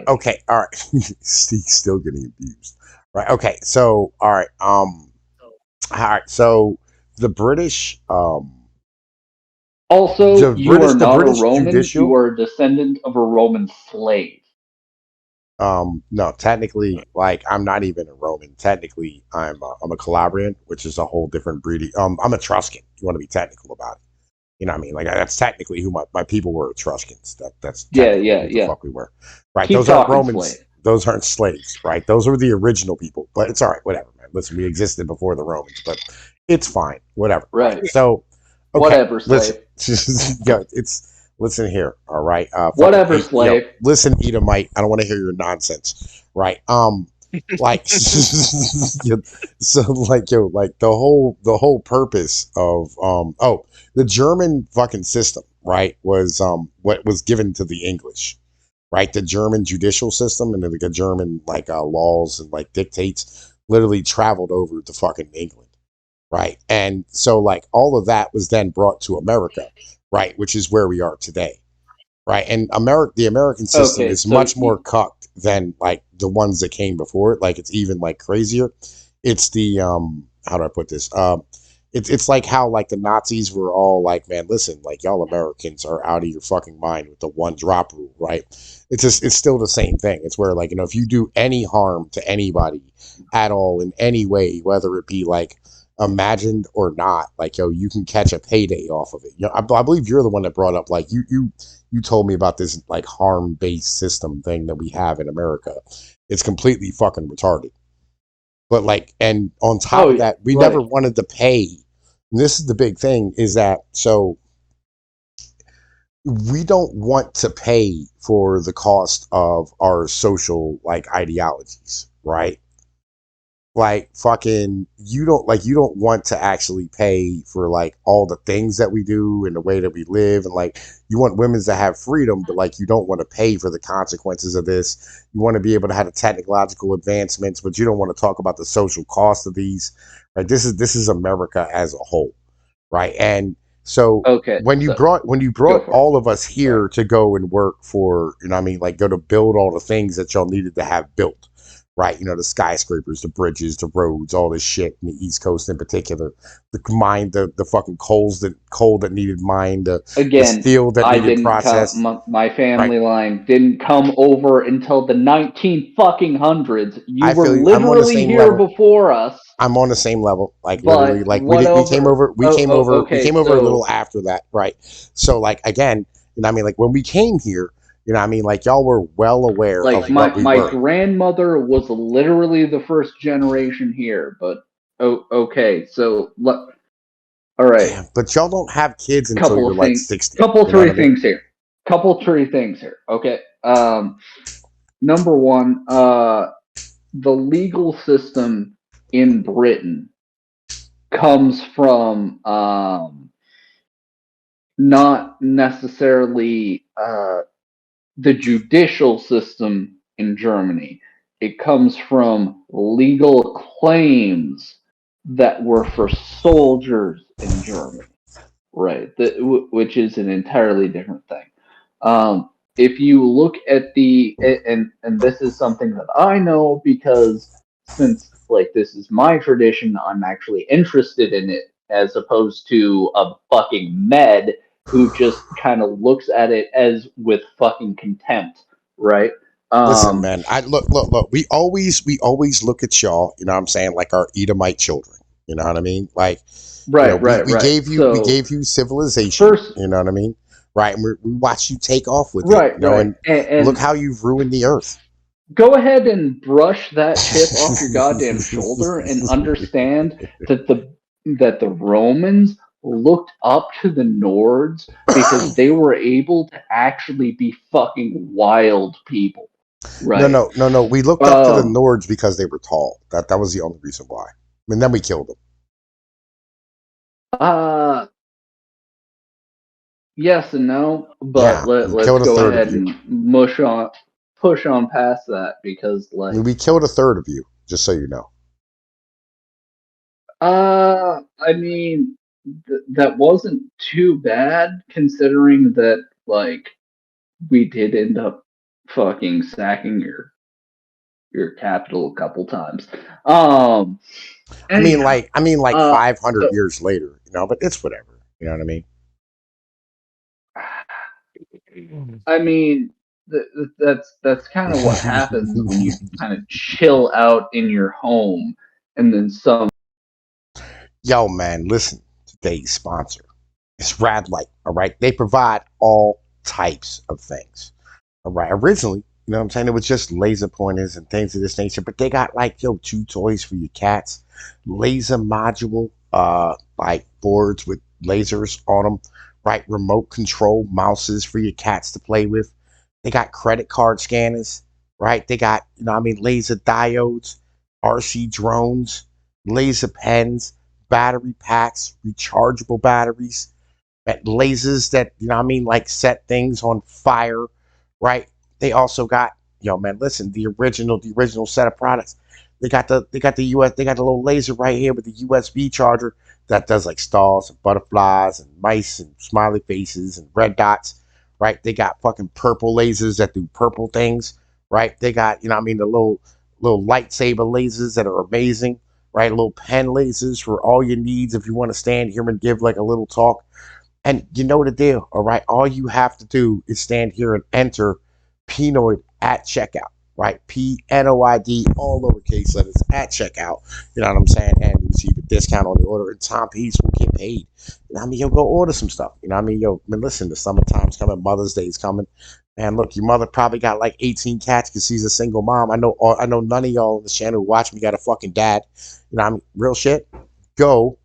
Okay, all right. He's still getting abused. Right. Okay. So, all right. All right. So the British, Also, the you are British, the not a British Roman. You judicial. are a descendant of a Roman slave. No, technically, like I'm not even a Roman. Technically, I'm a Calabrian, which is a whole different breed. I'm Etruscan. You want to be technical about it. You know what I mean? Like that's technically who my people were, Etruscans. That's Yeah, technically yeah, who the yeah. fuck we were. Right? Keep Those aren't talking, slave. Romans. Those aren't slaves, right? Those were the original people. But it's all right, whatever, man. Listen, we existed before the Romans, but it's fine. Whatever, right? Right. So, okay, Whatever, listen. slave. Yeah, it's listen here, all right? Fucking Whatever, yo, slave. listen, Edomite. I don't want to hear your nonsense, right? Like so like yo like the whole purpose of the German fucking system, right, was what was given to the English, right? The German judicial system and the German like laws and like dictates literally traveled over to fucking England, right? And so like all of that was then brought to America, right, which is where we are today, right? And the American system Okay, is so much more cucked than like the ones that came before it. Like it's even like crazier. It's the how do I put this? It's like how like the Nazis were all like, man, listen, like y'all Americans are out of your fucking mind with the one drop rule, right? It's still the same thing. It's where like, if you do any harm to anybody at all in any way, whether it be like imagined or not, like yo, you can catch a payday off of it. I believe you're the one that brought up like you told me about this like harm based system thing that we have in America. It's completely fucking retarded. But like, and on top oh of yeah, that, we never right. wanted to pay. And this is the big thing is that so we don't want to pay for the cost of our social like ideologies, right? Like fucking you don't want to actually pay for like all the things that we do and the way that we live, and like you want women to have freedom, but like you don't want to pay for the consequences of this. You want to be able to have the technological advancements, but you don't want to talk about the social cost of these, right? This is America as a whole, right? And so Okay, so when you go brought for it. all of us Sorry. here to go and work for, what I mean, like go to build all the things that y'all needed to have built, right? The skyscrapers, the bridges, the roads, all this shit in the East Coast in particular, the mine, the fucking coal that needed mined, the Again, steel that I needed didn't come. processed, My right? family line didn't come over until the 19 fucking hundreds. You I were feel you. I'm on the literally same here level. before us. I'm on the same level. Like literally, But like we did, whatever. we Okay, came over a so little after that, right? So like again, what I mean, like when we came here, what I mean, like y'all were well aware like of what we my were. grandmother was literally the first generation here. But okay, so all right. Yeah, but y'all don't have kids until Couple you're of like things. 60. Couple You know what three I mean? things here. Couple three things here. Okay. Number one, the legal system in Britain comes from not necessarily the judicial system in Germany. It comes from legal claims that were for soldiers in Germany, right? Which is an entirely different thing. If you look at and this is something that I know because since like this is my tradition, I'm actually interested in it as opposed to a fucking med who just kind of looks at it as with fucking contempt, right? Listen, Um, man. I look. We always look at y'all. You know what I'm saying? Like our Edomite children. You know what I mean? Like, right, right, we right. gave you So civilization. first, You know what I mean? Right, and we watched you take off with it. right, right, And look and how you've ruined the earth. go ahead and brush that chip off your goddamn shoulder and understand that the Romans looked up to the Nords because they were able to actually be fucking wild people, No, right? no, no, no. We looked up to the Um, Nords because they were tall. That was the only reason why. And then we killed them. uh, yes and no, but Yeah, we let's killed a go third of ahead you. and push on past that because I mean, like we killed a third of you. Just so you know. I mean, that wasn't too bad considering that, like, we did end up fucking sacking your capital a couple times. Anyhow, I mean, like uh, 500 so years later, but it's whatever. You know what I mean? I mean, that's kind of what happens when you kind of chill out in your home, and then some. Yo, man, listen. Today's sponsor is Rad Light. All right, they provide all types of things. All right, originally, what I'm saying, it was just laser pointers and things of this nature, but they got like two toys for your cats, laser module, like boards with lasers on them, right? Remote control mouses for your cats to play with. They got credit card scanners, right? They got, laser diodes, RC drones, laser pens, battery packs, rechargeable batteries, lasers that like set things on fire, right? They also got, man, listen, the original set of products. They got the little laser right here with the USB charger that does like stars and butterflies and mice and smiley faces and red dots, right? They got fucking purple lasers that do purple things, right? They got, the little lightsaber lasers that are amazing, right? Little pen lasers for all your needs if you want to stand here and give like a little talk. And you know the deal, all right? All you have to do is stand here and enter Pnoid at checkout, right? Pnoid, all lowercase letters at checkout. You know what I'm saying? And you receive a discount on the order, and Tom Peace will get paid. You know what I mean? You'll go order some stuff. You know what I mean? Yo, man, listen, the summertime's coming, Mother's Day's coming. Man, look, your mother probably got like 18 cats because she's a single mom. I know none of y'all on the channel who watch me got a fucking dad. You know what I mean? Real shit. Go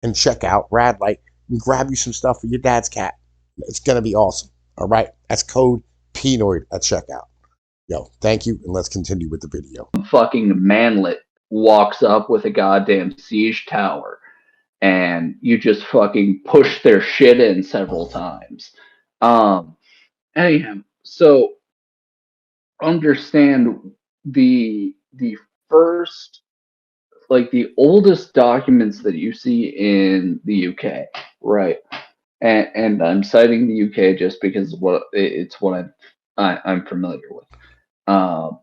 and check out Radlight and grab you some stuff for your dad's cat. It's gonna be awesome. All right, that's code Pnoid at checkout. Yo, thank you, and let's continue with the video. Fucking manlet walks up with a goddamn siege tower, and you just fucking push their shit in several times. Um, anyhow, so understand the first, like the oldest documents that you see in the UK, right? And I'm citing the UK just because it's what I'm familiar with. Um,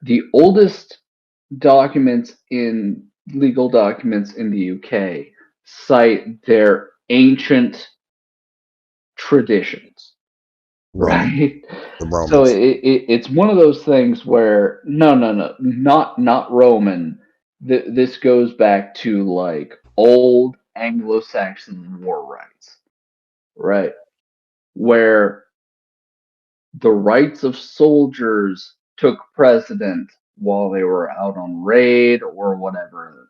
the oldest documents in legal documents in the UK cite their ancient traditions, Roman, right? the So Romans. it's one of those things where no, not Roman. This goes back to like old Anglo-Saxon war rights, right? Where the rights of soldiers took precedent while they were out on raid or whatever,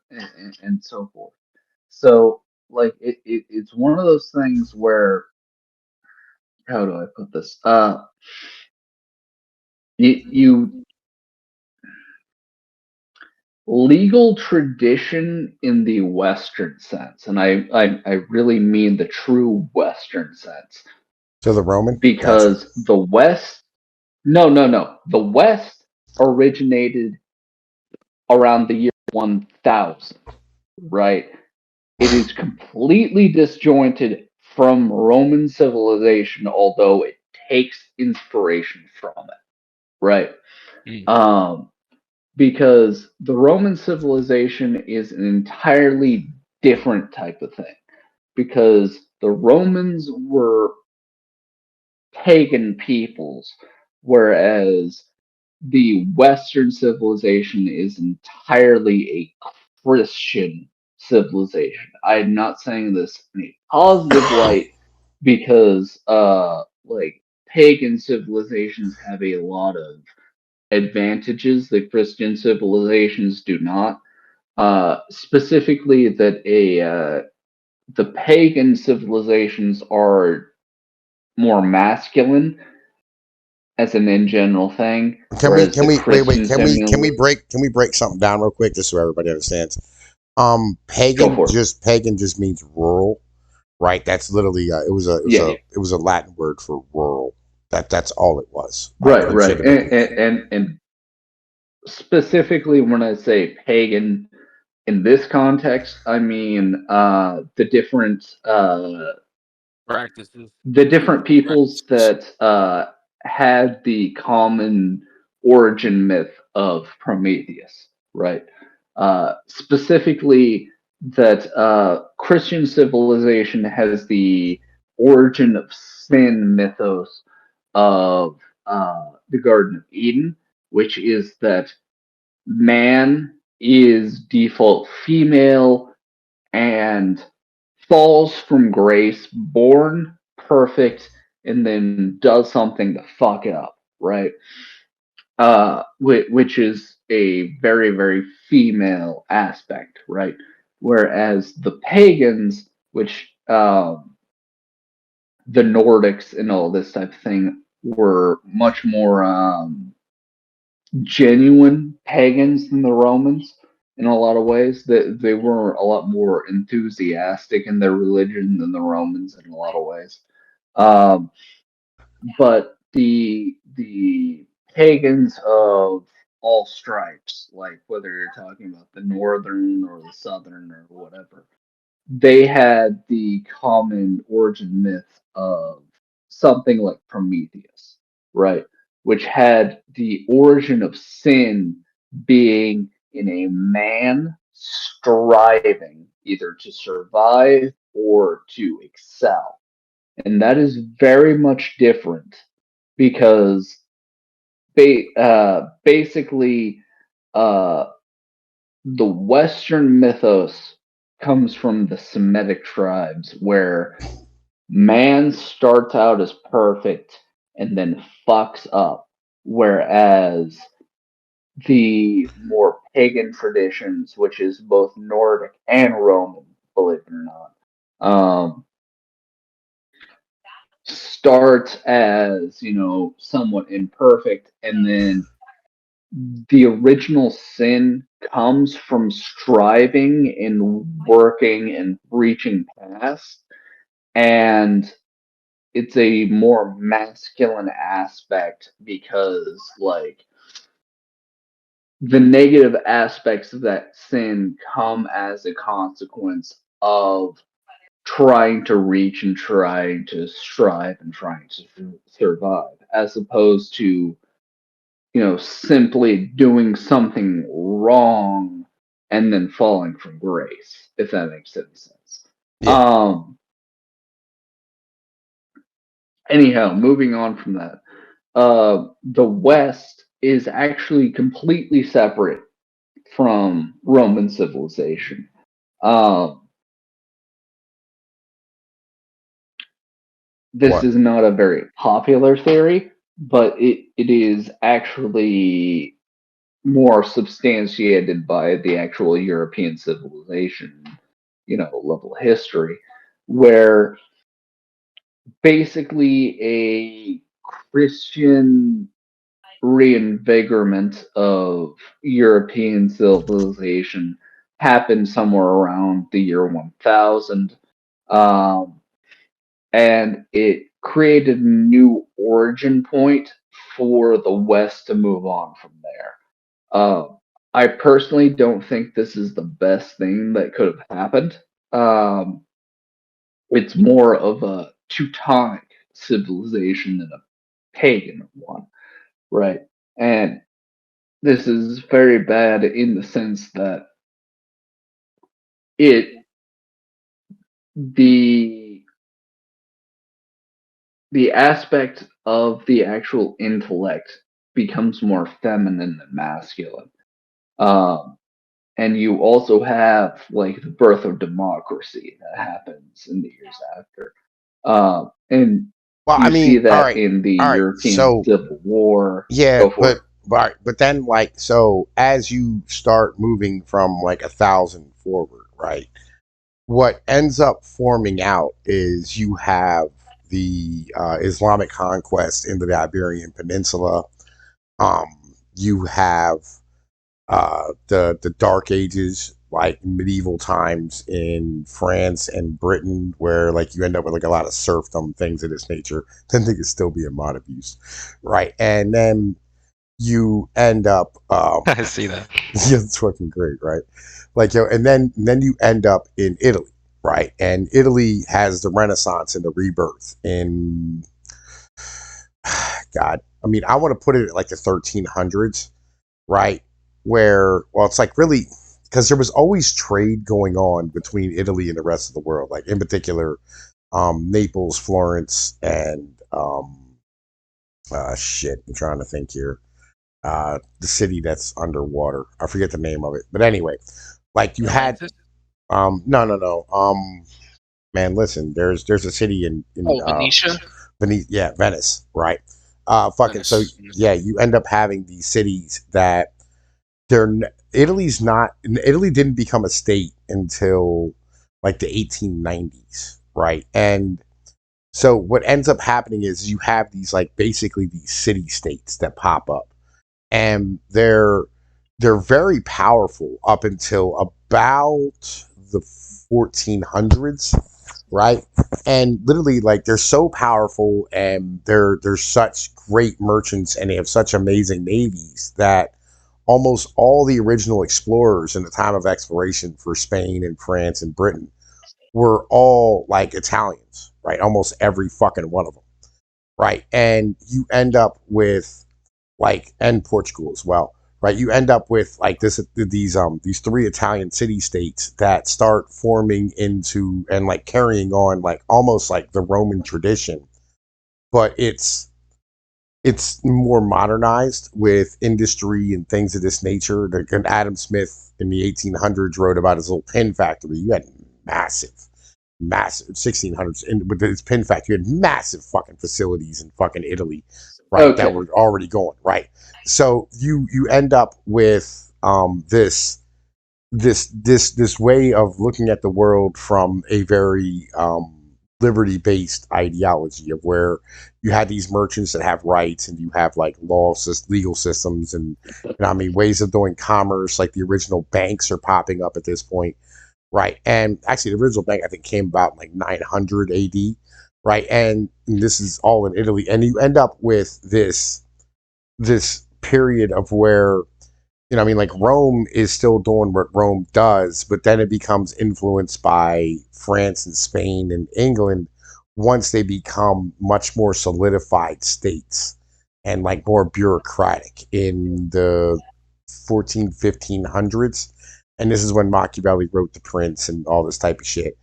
and so forth. So, like, it's one of those things where, how do I put this? You legal tradition in the Western sense, and I really mean the true Western sense, So the Roman, gotcha. because the West, no, the West originated around the year 1000, right? It is completely disjointed from Roman civilization, although it takes inspiration from it, right? Mm. Um, because the Roman civilization is an entirely different type of thing. Because the Romans were pagan peoples, whereas the Western civilization is entirely a Christian civilization. I'm not saying this in a positive light because like pagan civilizations have a lot of advantages that Christian civilizations do not. Specifically that the pagan civilizations are more masculine as an in general thing, Can we whereas can the we wait? Christian Can we break something down real quick just so everybody understands? go Pagan for it. just means rural, right? That's literally Yeah, it was a Latin word for rural. That's all it was, like right, legitimately. and specifically when I say pagan in this context, I mean Practices, the different religious peoples practices. that had the common origin myth of Prometheus, right? Specifically, that Christian civilization has the origin of sin mythos of the Garden of Eden, which is that man is default female and falls from grace, born perfect, and then does something to fuck it up, right? Which is a very, very female aspect, right? Whereas the pagans, which the Nordics and all this type of thing, were much more genuine pagans than the Romans in a lot of ways. That they were a lot more enthusiastic in their religion than the Romans in a lot of ways. Um, but the pagans of all stripes, like whether you're talking about the northern or the southern or whatever, they had the common origin myth of something like Prometheus, right? Which had the origin of sin being in a man striving either to survive or to excel. And that is very much different because basically uh, the Western mythos comes from the Semitic tribes where man starts out as perfect and then fucks up, whereas the more pagan traditions, which is both Nordic and Roman, believe it or not, starts as somewhat imperfect, and then the original sin comes from striving and working and reaching past, and it's a more masculine aspect because like the negative aspects of that sin come as a consequence of trying to reach and trying to strive and trying to survive, as opposed to simply doing something wrong and then falling from grace, if that makes any sense. Yeah. um Anyhow, moving on from that, the West is actually completely separate from Roman civilization. Um, this What? is not a very popular theory, but it is actually more substantiated by the actual European civilization, level history, where basically a Christian reinvigorment of European civilization happened somewhere around the year 1000. Um, and it created a new origin point for the West to move on from there. I personally don't think this is the best thing that could have happened. Um, it's more of a Teutonic civilization than a pagan one, right? And this is very bad in the sense that it the the aspect of the actual intellect becomes more feminine than masculine. Um, and you also have like the birth of democracy that happens in the years after. And Well, I you see mean, that in the all right. European So Civil War. yeah, Go for it. but then like so as you start moving from like 1,000 forward, right? What ends up forming out is you have the Islamic conquest in the Iberian Peninsula. Um, you have the Dark Ages, like medieval times in France and Britain, where like you end up with like a lot of serfdom, things of this nature. Then they could still be a mod abuse, right? And then you end up, I see that. yeah, it's fucking great, right? Like yo, and then you end up in Italy, right? And Italy has the Renaissance and the rebirth in God, I mean, I want to put it at like the 1300s, right? Where, well, it's like really, because there was always trade going on between Italy and the rest of the world, like in particular, Naples, Florence, and shit, I'm trying to think here. The city that's underwater. I forget the name of it, but anyway, like you had, Atlantis. no, no, no, man, listen, there's a city in Oh, Venetia. Venice, yeah, Venice, right? Fucking, so Venice. yeah, you end up having these cities that Italy's not. Italy didn't become a state until like the 1890s, right? And so what ends up happening is you have these like basically these city states that pop up, and they're very powerful up until about the 1400s, right? And literally, like, they're so powerful, and they're such great merchants, and they have such amazing navies that almost all the original explorers in the time of exploration for Spain and France and Britain were all like Italians, right? Almost every fucking one of them, right? And you end up with like, and Portugal as well, right? You end up with like these three Italian city states that start forming into and like carrying on like almost like the Roman tradition, but it's more modernized with industry and things of this nature. And Adam Smith in the 1800s wrote about his little pin factory. You had massive, massive 1600s, and with his pin factory, you had massive fucking facilities in fucking Italy, right? That Okay. were already going right. So you end up with this way of looking at the world from a very liberty based ideology of where you had these merchants that have rights, and you have like legal systems, and I mean ways of doing commerce. Like the original banks are popping up at this point, right? And actually the original bank I think came about in like 900 AD, right? And this is all in Italy, and you end up with this period of where, I mean, like Rome is still doing what Rome does, but then it becomes influenced by France and Spain and England once they become much more solidified states and like more bureaucratic in the 1500s. And this is when Machiavelli wrote The Prince and all this type of shit.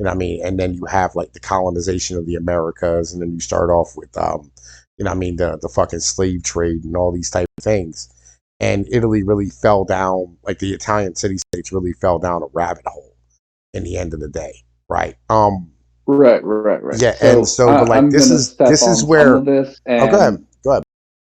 I mean, and then you have like the colonization of the Americas, and then you start off with, I mean, the fucking slave trade and all these type of things. And Italy really fell down, like the Italian city states really fell down a rabbit hole in the end of the day, right? Right, right, right. Yeah, and So so, but like I'm this gonna is step this is on some where, of this, oh, go and ahead.